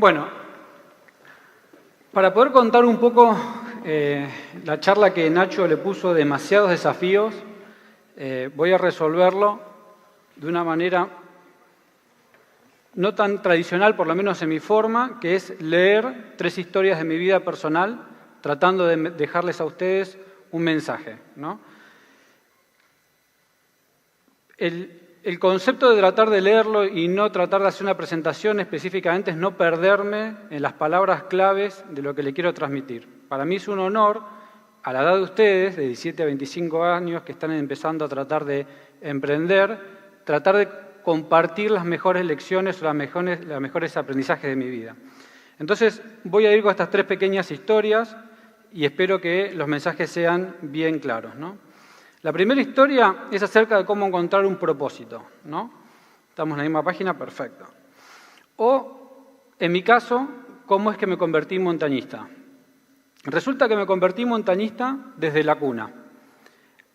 Bueno, para poder contar un poco la charla que Nacho le puso demasiados desafíos, voy a resolverlo de una manera no tan tradicional, por lo menos en mi forma, que es leer 3 historias de mi vida personal, tratando de dejarles a ustedes un mensaje, ¿no? El concepto de tratar de leerlo y no tratar de hacer una presentación específicamente es no perderme en las palabras claves de lo que le quiero transmitir. Para mí es un honor, a la edad de ustedes, de 17 a 25 años, que están empezando a tratar de emprender, tratar de compartir las mejores lecciones o los mejores aprendizajes de mi vida. Entonces, voy a ir con estas 3 pequeñas historias y espero que los mensajes sean bien claros, ¿no? La primera historia es acerca de cómo encontrar un propósito, ¿no? ¿Estamos en la misma página? Perfecto. O, en mi caso, cómo es que me convertí en montañista. Resulta que me convertí en montañista desde la cuna.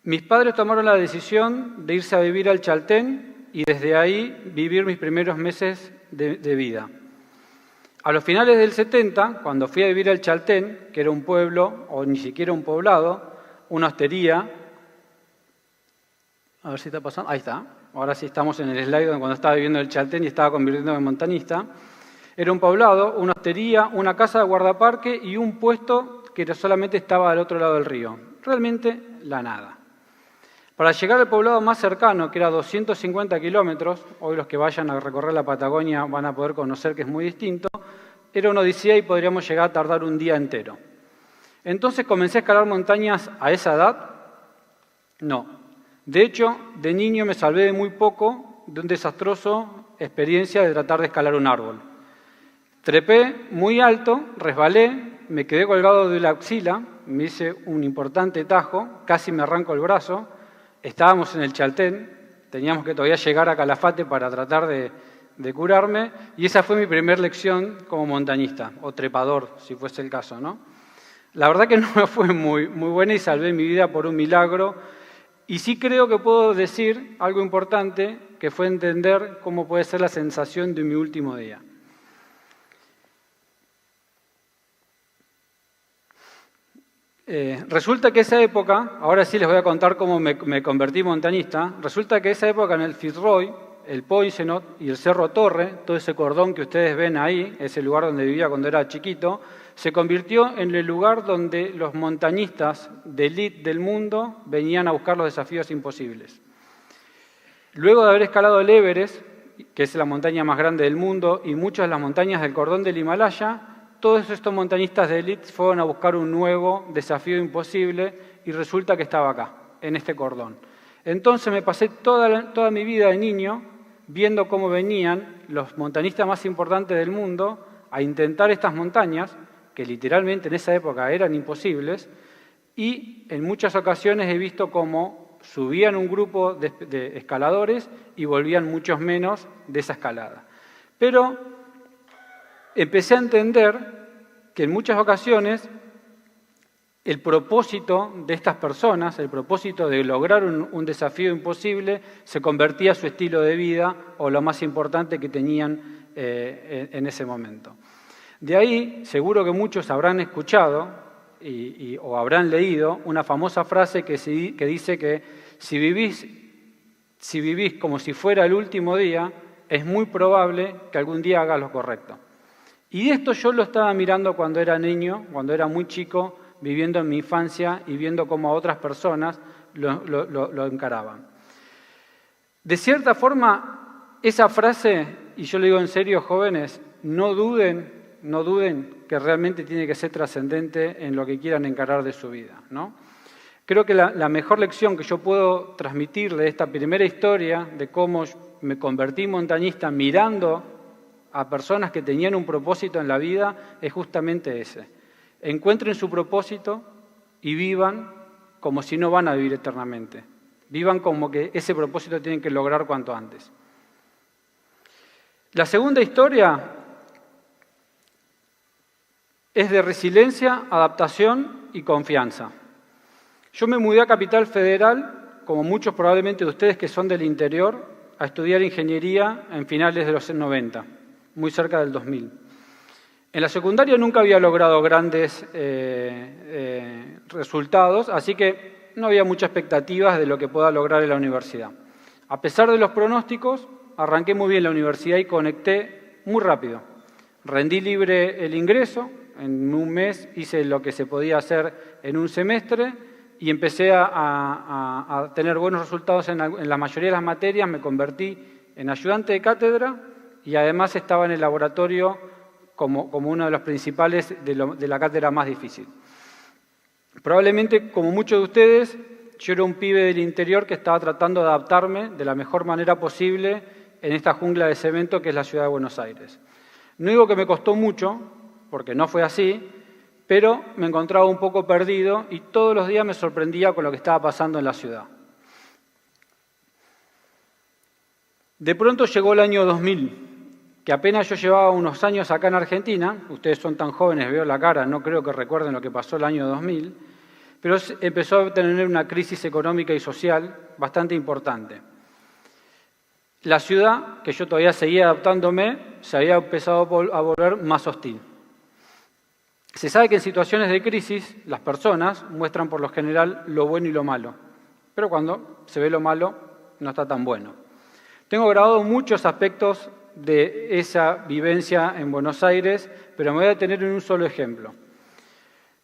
Mis padres tomaron la decisión de irse a vivir al Chaltén y desde ahí vivir mis primeros meses de vida. A los finales del 70, cuando fui a vivir al Chaltén, que era un pueblo, o ni siquiera un poblado, una hostería. A ver si está pasando. Ahí está. Ahora sí estamos en el slide cuando estaba viviendo el Chaltén y estaba convirtiéndome en montañista. Era un poblado, una hostería, una casa de guardaparque y un puesto que solamente estaba al otro lado del río. Realmente la nada. Para llegar al poblado más cercano, que era 250 kilómetros, hoy los que vayan a recorrer la Patagonia van a poder conocer que es muy distinto, era una odisea y podríamos llegar a tardar un día entero. Entonces comencé a escalar montañas a esa edad. No. De hecho, de niño me salvé de muy poco de una desastrosa experiencia de tratar de escalar un árbol. Trepé muy alto, resbalé, me quedé colgado de la axila, me hice un importante tajo, casi me arranco el brazo. Estábamos en el Chaltén, teníamos que todavía llegar a Calafate para tratar de curarme, y esa fue mi primera lección como montañista, o trepador, si fuese el caso, ¿no? La verdad que no me fue muy buena y salvé mi vida por un milagro. Y sí creo que puedo decir algo importante, que fue entender cómo puede ser la sensación de mi último día. Resulta que esa época, ahora sí les voy a contar cómo me convertí en montañista, resulta que esa época en el Fitzroy, el Poinsonot y el Cerro Torre, todo ese cordón que ustedes ven ahí, ese lugar donde vivía cuando era chiquito, se convirtió en el lugar donde los montañistas de élite del mundo venían a buscar los desafíos imposibles. Luego de haber escalado el Everest, que es la montaña más grande del mundo, y muchas de las montañas del cordón del Himalaya, todos estos montañistas de élite fueron a buscar un nuevo desafío imposible y resulta que estaba acá, en este cordón. Entonces me pasé toda mi vida de niño viendo cómo venían los montañistas más importantes del mundo a intentar estas montañas, que literalmente en esa época eran imposibles, y en muchas ocasiones he visto cómo subían un grupo de escaladores y volvían muchos menos de esa escalada. Pero empecé a entender que en muchas ocasiones el propósito de estas personas, el propósito de lograr un desafío imposible, se convertía en su estilo de vida o lo más importante que tenían en ese momento. De ahí, seguro que muchos habrán escuchado o habrán leído una famosa frase que dice que si vivís como si fuera el último día, es muy probable que algún día hagas lo correcto. Y esto yo lo estaba mirando cuando era niño, cuando era muy chico, viviendo en mi infancia y viendo cómo a otras personas lo encaraban. De cierta forma, esa frase, y yo lo digo en serio, jóvenes, no duden que realmente tiene que ser trascendente en lo que quieran encarar de su vida, ¿no? Creo que la mejor lección que yo puedo transmitir de esta primera historia, de cómo me convertí en montañista mirando a personas que tenían un propósito en la vida, es justamente ese. Encuentren su propósito y vivan como si no van a vivir eternamente. Vivan como que ese propósito tienen que lograr cuanto antes. La segunda historia es de resiliencia, adaptación y confianza. Yo me mudé a Capital Federal, como muchos probablemente de ustedes que son del interior, a estudiar ingeniería en finales de los 90, muy cerca del 2000. En la secundaria nunca había logrado grandes resultados, así que no había muchas expectativas de lo que pueda lograr en la universidad. A pesar de los pronósticos, arranqué muy bien la universidad y conecté muy rápido. Rendí libre el ingreso, en un mes hice lo que se podía hacer en un semestre y empecé a tener buenos resultados en la mayoría de las materias, me convertí en ayudante de cátedra y además estaba en el laboratorio como uno de los principales de la cátedra más difícil. Probablemente, como muchos de ustedes, yo era un pibe del interior que estaba tratando de adaptarme de la mejor manera posible en esta jungla de cemento que es la ciudad de Buenos Aires. No digo que me costó mucho, porque no fue así, pero me encontraba un poco perdido y todos los días me sorprendía con lo que estaba pasando en la ciudad. De pronto llegó el año 2000, que apenas yo llevaba unos años acá en Argentina, ustedes son tan jóvenes, veo la cara, no creo que recuerden lo que pasó el año 2000, pero empezó a tener una crisis económica y social bastante importante. La ciudad, que yo todavía seguía adaptándome, se había empezado a volver más hostil. Se sabe que en situaciones de crisis las personas muestran por lo general lo bueno y lo malo, pero cuando se ve lo malo no está tan bueno. Tengo grabado muchos aspectos de esa vivencia en Buenos Aires, pero me voy a detener en un solo ejemplo.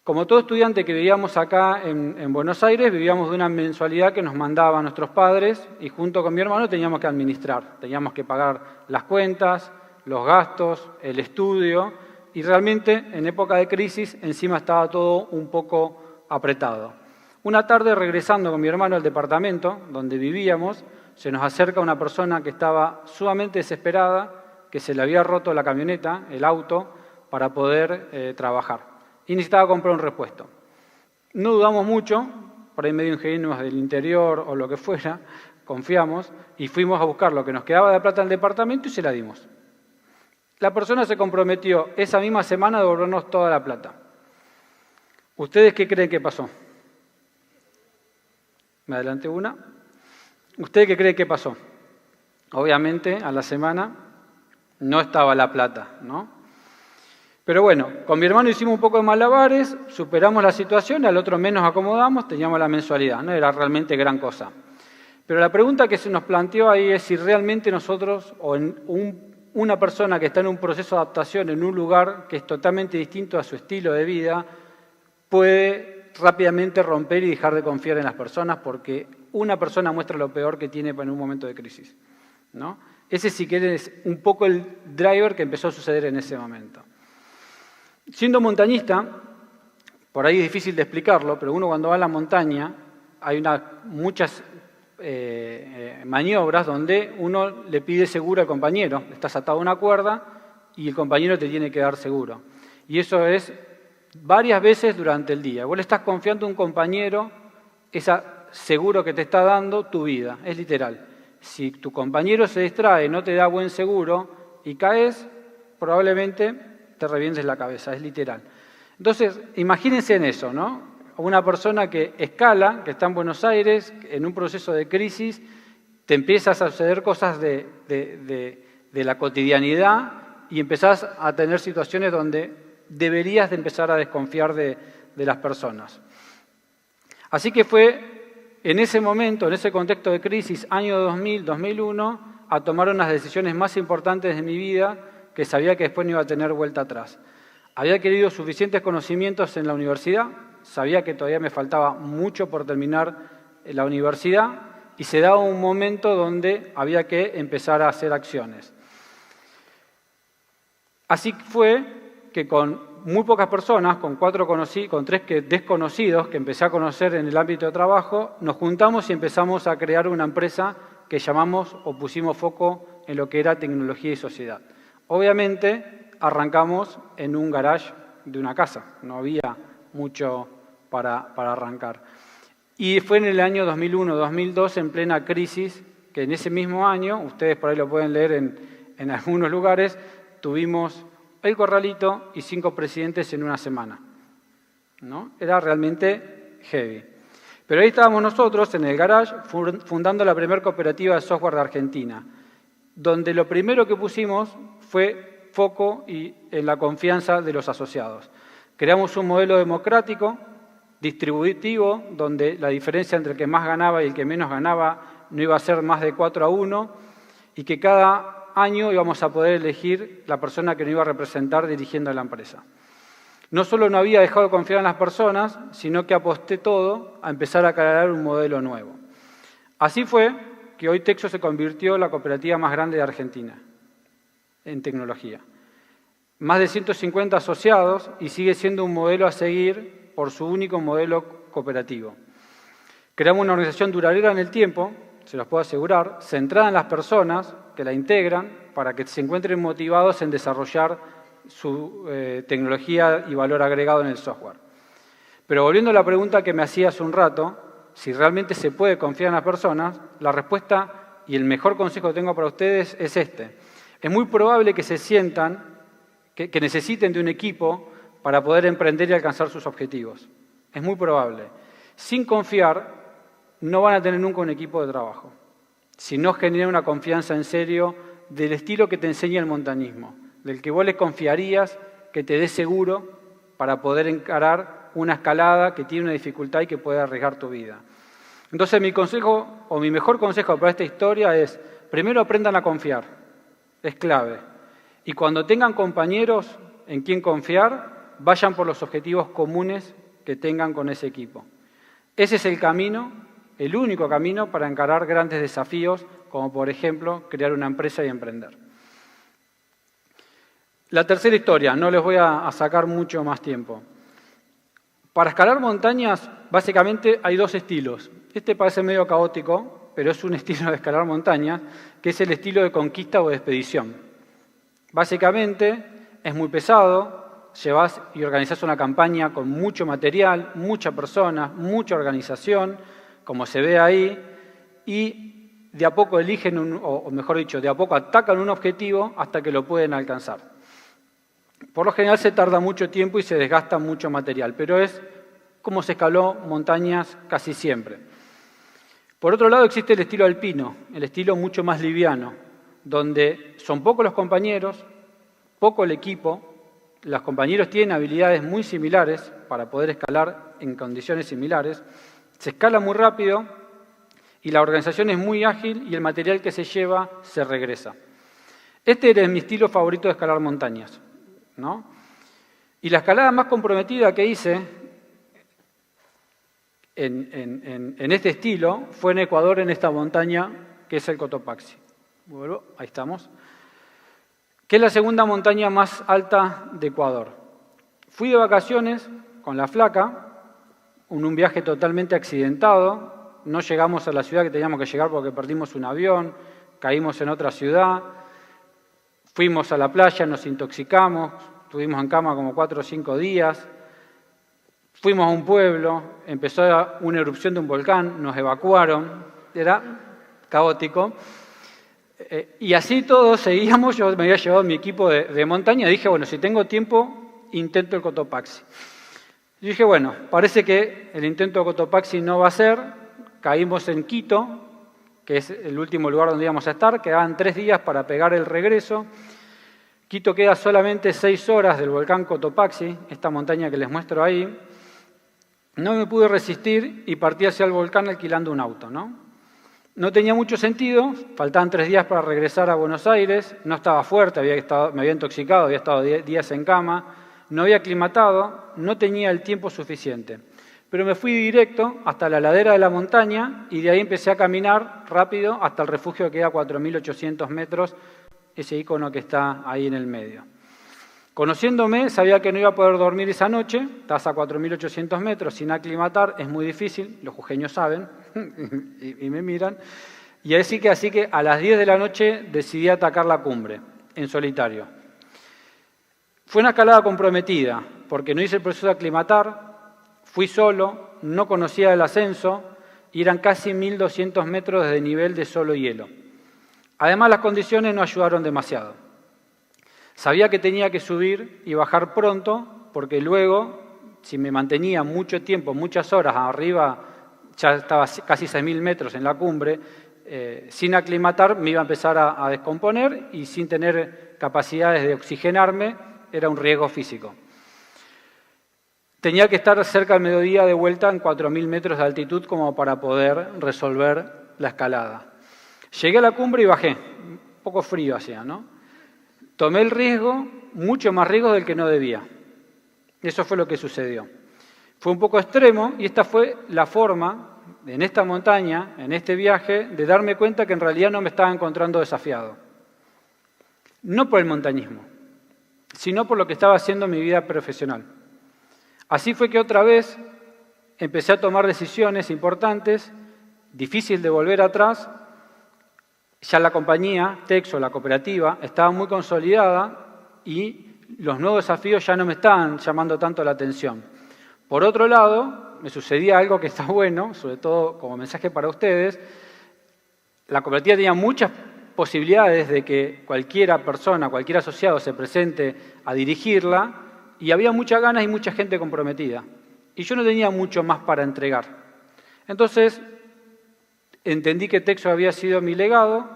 Como todo estudiante que vivíamos acá en Buenos Aires, vivíamos de una mensualidad que nos mandaban nuestros padres y junto con mi hermano teníamos que administrar, teníamos que pagar las cuentas, los gastos, el estudio y realmente en época de crisis encima estaba todo un poco apretado. Una tarde regresando con mi hermano al departamento donde vivíamos, se nos acerca una persona que estaba sumamente desesperada, que se le había roto la camioneta, el auto, para poder trabajar. Y necesitaba comprar un repuesto. No dudamos mucho, por ahí medio ingenuos del interior o lo que fuera, confiamos y fuimos a buscar lo que nos quedaba de plata en el departamento y se la dimos. La persona se comprometió esa misma semana a devolvernos toda la plata. ¿Ustedes qué creen que pasó? Me adelanté una. ¿Usted qué cree que pasó? Obviamente, a la semana no estaba la plata, ¿no? Pero bueno, con mi hermano hicimos un poco de malabares, superamos la situación, al otro mes nos acomodamos, teníamos la mensualidad, no era realmente gran cosa. Pero la pregunta que se nos planteó ahí es si realmente nosotros, o una persona que está en un proceso de adaptación en un lugar que es totalmente distinto a su estilo de vida, puede rápidamente romper y dejar de confiar en las personas porque una persona muestra lo peor que tiene en un momento de crisis, ¿no? Ese sí que es un poco el driver que empezó a suceder en ese momento. Siendo montañista, por ahí es difícil de explicarlo, pero uno cuando va a la montaña hay muchas maniobras donde uno le pide seguro al compañero. Estás atado a una cuerda y el compañero te tiene que dar seguro. Y eso es varias veces durante el día. Vos le estás confiando a un compañero ese seguro que te está dando tu vida, es literal. Si tu compañero se distrae, no te da buen seguro y caes, probablemente te revientes la cabeza, es literal. Entonces, imagínense en eso, ¿no? Una persona que escala, que está en Buenos Aires, en un proceso de crisis, te empiezas a suceder cosas de la cotidianidad y empezás a tener situaciones donde deberías de empezar a desconfiar de las personas. Así que fue en ese momento, en ese contexto de crisis, año 2000, 2001, a tomar unas decisiones más importantes de mi vida que sabía que después no iba a tener vuelta atrás. Había adquirido suficientes conocimientos en la universidad, sabía que todavía me faltaba mucho por terminar la universidad y se daba un momento donde había que empezar a hacer acciones. Así fue que con muy pocas personas, con 3 desconocidos que empecé a conocer en el ámbito de trabajo, nos juntamos y empezamos a crear una empresa que llamamos o pusimos foco en lo que era tecnología y sociedad. Obviamente arrancamos en un garage de una casa, no había mucho para arrancar. Y fue en el año 2001-2002, en plena crisis, que en ese mismo año, ustedes por ahí lo pueden leer en algunos lugares, tuvimos el Corralito y 5 presidentes en una semana, ¿no? Era realmente heavy. Pero ahí estábamos nosotros en el garage fundando la primera cooperativa de software de Argentina, donde lo primero que pusimos fue foco y en la confianza de los asociados. Creamos un modelo democrático, distributivo, donde la diferencia entre el que más ganaba y el que menos ganaba no iba a ser más de 4-1, y que cada año íbamos a poder elegir la persona que nos iba a representar dirigiendo a la empresa. No solo no había dejado de confiar en las personas, sino que aposté todo a empezar a crear un modelo nuevo. Así fue que hoy Texo se convirtió en la cooperativa más grande de Argentina en tecnología. Más de 150 asociados y sigue siendo un modelo a seguir por su único modelo cooperativo. Creamos una organización duradera en el tiempo, se los puedo asegurar, centrada en las personas que la integran para que se encuentren motivados en desarrollar su tecnología y valor agregado en el software. Pero volviendo a la pregunta que me hacía hace un rato, si realmente se puede confiar en las personas, la respuesta y el mejor consejo que tengo para ustedes es este. Es muy probable que se sientan, que necesiten de un equipo para poder emprender y alcanzar sus objetivos. Es muy probable. Sin confiar, no van a tener nunca un equipo de trabajo. Si no generan una confianza en serio del estilo que te enseña el montañismo, del que vos le confiarías, que te dé seguro para poder encarar una escalada que tiene una dificultad y que puede arriesgar tu vida. Entonces mi consejo, o mi mejor consejo para esta historia es, primero aprendan a confiar, es clave. Y cuando tengan compañeros en quien confiar, vayan por los objetivos comunes que tengan con ese equipo. Ese es el camino, el único camino para encarar grandes desafíos, como por ejemplo crear una empresa y emprender. La tercera historia, no les voy a sacar mucho más tiempo. Para escalar montañas, básicamente hay dos estilos. Este parece medio caótico, pero es un estilo de escalar montañas, que es el estilo de conquista o de expedición. Básicamente es muy pesado, llevas y organizás una campaña con mucho material, muchas personas, mucha organización, como se ve ahí, y de a poco eligen, o mejor dicho, de a poco atacan un objetivo hasta que lo pueden alcanzar. Por lo general se tarda mucho tiempo y se desgasta mucho material, pero es como se escaló montañas casi siempre. Por otro lado existe el estilo alpino, el estilo mucho más liviano, donde son pocos los compañeros, poco el equipo, los compañeros tienen habilidades muy similares para poder escalar en condiciones similares, se escala muy rápido y la organización es muy ágil y el material que se lleva se regresa. Este era mi estilo favorito de escalar montañas, ¿no? Y la escalada más comprometida que hice en este estilo fue en Ecuador, en esta montaña que es el Cotopaxi. Vuelvo, ahí estamos. Que es la segunda montaña más alta de Ecuador. Fui de vacaciones con la flaca, en un viaje totalmente accidentado. No llegamos a la ciudad que teníamos que llegar porque perdimos un avión, caímos en otra ciudad. Fuimos a la playa, nos intoxicamos, estuvimos en cama como 4 o 5 días. Fuimos a un pueblo, empezó una erupción de un volcán, nos evacuaron, era caótico. Y así todos seguíamos, yo me había llevado mi equipo de montaña y dije, bueno, si tengo tiempo, intento el Cotopaxi. Y dije, bueno, parece que el intento de Cotopaxi no va a ser, caímos en Quito, que es el último lugar donde íbamos a estar, quedaban 3 días para pegar el regreso. Quito queda solamente 6 horas del volcán Cotopaxi, esta montaña que les muestro ahí. No me pude resistir y partí hacia el volcán alquilando un auto, ¿no? No tenía mucho sentido, faltaban 3 días para regresar a Buenos Aires, no estaba fuerte, me había intoxicado, había estado 10 días en cama, no había aclimatado, no tenía el tiempo suficiente. Pero me fui directo hasta la ladera de la montaña y de ahí empecé a caminar rápido hasta el refugio que queda a 4.800 metros, ese icono que está ahí en el medio. Conociéndome, sabía que no iba a poder dormir esa noche, estás a 4.800 metros sin aclimatar, es muy difícil, los jujeños saben y me miran. Y así que a las 10 de la noche decidí atacar la cumbre, en solitario. Fue una escalada comprometida, porque no hice el proceso de aclimatar, fui solo, no conocía el ascenso y eran casi 1.200 metros de nivel de solo hielo. Además, las condiciones no ayudaron demasiado. Sabía que tenía que subir y bajar pronto, porque luego, si me mantenía mucho tiempo, muchas horas arriba, ya estaba casi 6.000 metros en la cumbre, sin aclimatar me iba a empezar a descomponer y sin tener capacidades de oxigenarme, era un riesgo físico. Tenía que estar cerca del mediodía de vuelta en 4.000 metros de altitud como para poder resolver la escalada. Llegué a la cumbre y bajé, un poco frío hacía, ¿no? Tomé el riesgo, mucho más riesgo del que no debía. Eso fue lo que sucedió. Fue un poco extremo y esta fue la forma, en esta montaña, en este viaje, de darme cuenta que en realidad no me estaba encontrando desafiado. No por el montañismo, sino por lo que estaba haciendo en mi vida profesional. Así fue que otra vez empecé a tomar decisiones importantes, difícil de volver atrás. Ya la compañía, Texo, la cooperativa, estaba muy consolidada y los nuevos desafíos ya no me estaban llamando tanto la atención. Por otro lado, me sucedía algo que está bueno, sobre todo como mensaje para ustedes. La cooperativa tenía muchas posibilidades de que cualquier persona, cualquier asociado se presente a dirigirla y había muchas ganas y mucha gente comprometida. Y yo no tenía mucho más para entregar. Entonces, entendí que Texo había sido mi legado,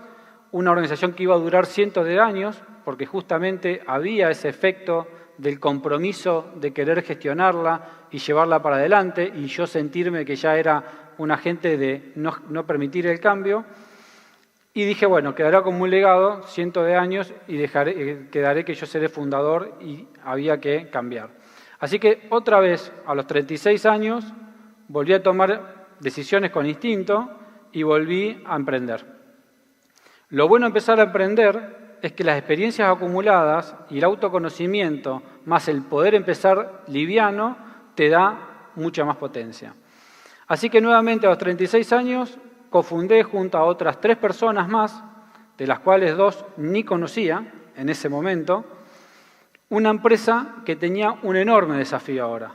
una organización que iba a durar cientos de años, porque justamente había ese efecto del compromiso de querer gestionarla y llevarla para adelante, y yo sentirme que ya era un agente de no permitir el cambio. Y dije, bueno, quedará como un legado, cientos de años, y quedaré que yo seré fundador y había que cambiar. Así que otra vez, a los 36 años, volví a tomar decisiones con instinto y volví a emprender. Lo bueno de empezar a emprender es que las experiencias acumuladas y el autoconocimiento, más el poder empezar liviano, te da mucha más potencia. Así que nuevamente a los 36 años cofundé junto a otras 3 personas más, de las cuales 2 ni conocía en ese momento, una empresa que tenía un enorme desafío ahora.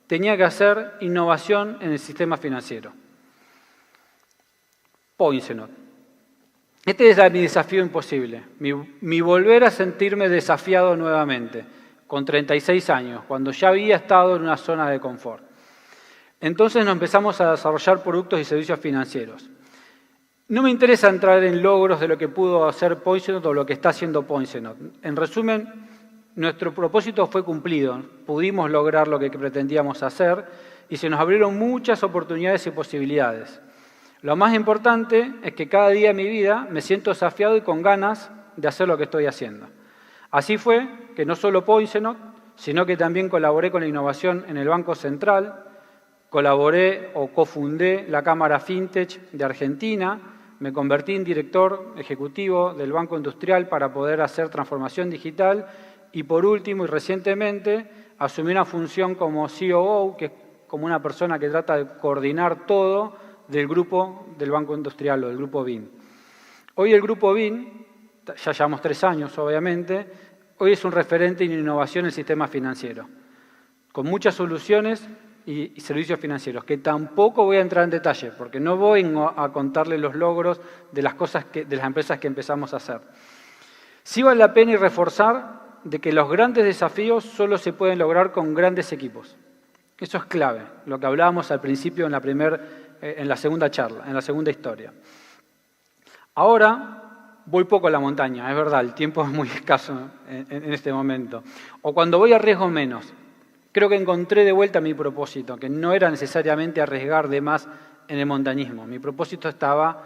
Tenía que hacer innovación en el sistema financiero. Poinsenot. Este es mi desafío imposible, mi volver a sentirme desafiado nuevamente, con 36 años, cuando ya había estado en una zona de confort. Entonces nos empezamos a desarrollar productos y servicios financieros. No me interesa entrar en logros de lo que pudo hacer Poinsenot o lo que está haciendo Poinsenot. En resumen, nuestro propósito fue cumplido, pudimos lograr lo que pretendíamos hacer y se nos abrieron muchas oportunidades y posibilidades. Lo más importante es que cada día de mi vida me siento desafiado y con ganas de hacer lo que estoy haciendo. Así fue que no solo Poinsenot, sino que también colaboré con la innovación en el Banco Central, colaboré o cofundé la Cámara Fintech de Argentina, me convertí en director ejecutivo del Banco Industrial para poder hacer transformación digital y por último y recientemente asumí una función como COO, que es como una persona que trata de coordinar todo del grupo del Banco Industrial o del Grupo BIN. Hoy el Grupo BIN, ya llevamos 3 años obviamente, hoy es un referente en innovación en el sistema financiero, con muchas soluciones y servicios financieros, que tampoco voy a entrar en detalle, porque no voy a contarles los logros de las cosas de las empresas que empezamos a hacer. Sí vale la pena y reforzar de que los grandes desafíos solo se pueden lograr con grandes equipos. Eso es clave, lo que hablábamos al principio en la segunda charla, en la segunda historia. Ahora voy poco a la montaña, es verdad, el tiempo es muy escaso en este momento. O cuando voy arriesgo menos. Creo que encontré de vuelta mi propósito, que no era necesariamente arriesgar de más en el montañismo. Mi propósito estaba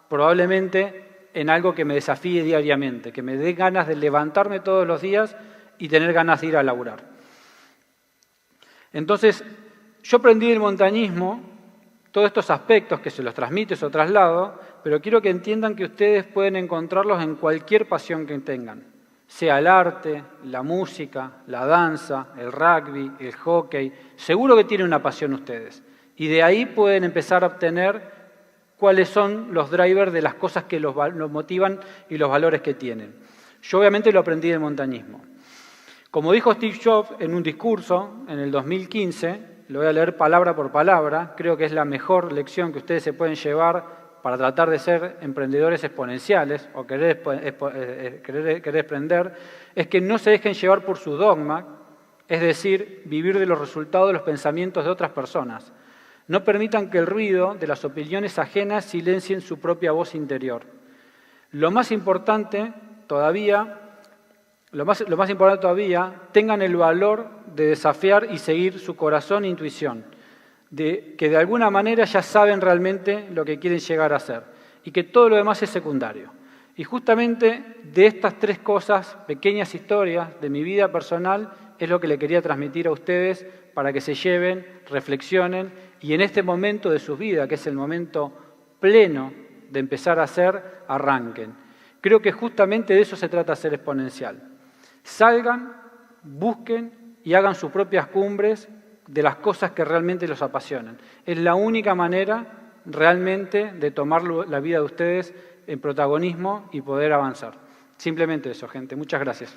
probablemente en algo que me desafíe diariamente, que me dé ganas de levantarme todos los días y tener ganas de ir a laburar. Entonces, yo aprendí el montañismo, todos estos aspectos que se los transmito, se los traslado, pero quiero que entiendan que ustedes pueden encontrarlos en cualquier pasión que tengan. Sea el arte, la música, la danza, el rugby, el hockey. Seguro que tienen una pasión ustedes. Y de ahí pueden empezar a obtener cuáles son los drivers de las cosas que los motivan y los valores que tienen. Yo obviamente lo aprendí del montañismo. Como dijo Steve Jobs en un discurso en el 2015, lo voy a leer palabra por palabra, creo que es la mejor lección que ustedes se pueden llevar para tratar de ser emprendedores exponenciales o querer emprender, es que no se dejen llevar por su dogma, es decir, vivir de los resultados de los pensamientos de otras personas. No permitan que el ruido de las opiniones ajenas silencien su propia voz interior. Lo más importante todavía lo más importante todavía, tengan el valor de desafiar y seguir su corazón e intuición, que de alguna manera ya saben realmente lo que quieren llegar a ser y que todo lo demás es secundario. Y justamente de estas 3 cosas, pequeñas historias de mi vida personal, es lo que le quería transmitir a ustedes para que se lleven, reflexionen y en este momento de sus vidas, que es el momento pleno de empezar a hacer, arranquen. Creo que justamente de eso se trata Ser Exponencial. Salgan, busquen y hagan sus propias cumbres de las cosas que realmente los apasionan. Es la única manera realmente de tomar la vida de ustedes en protagonismo y poder avanzar. Simplemente eso, gente. Muchas gracias.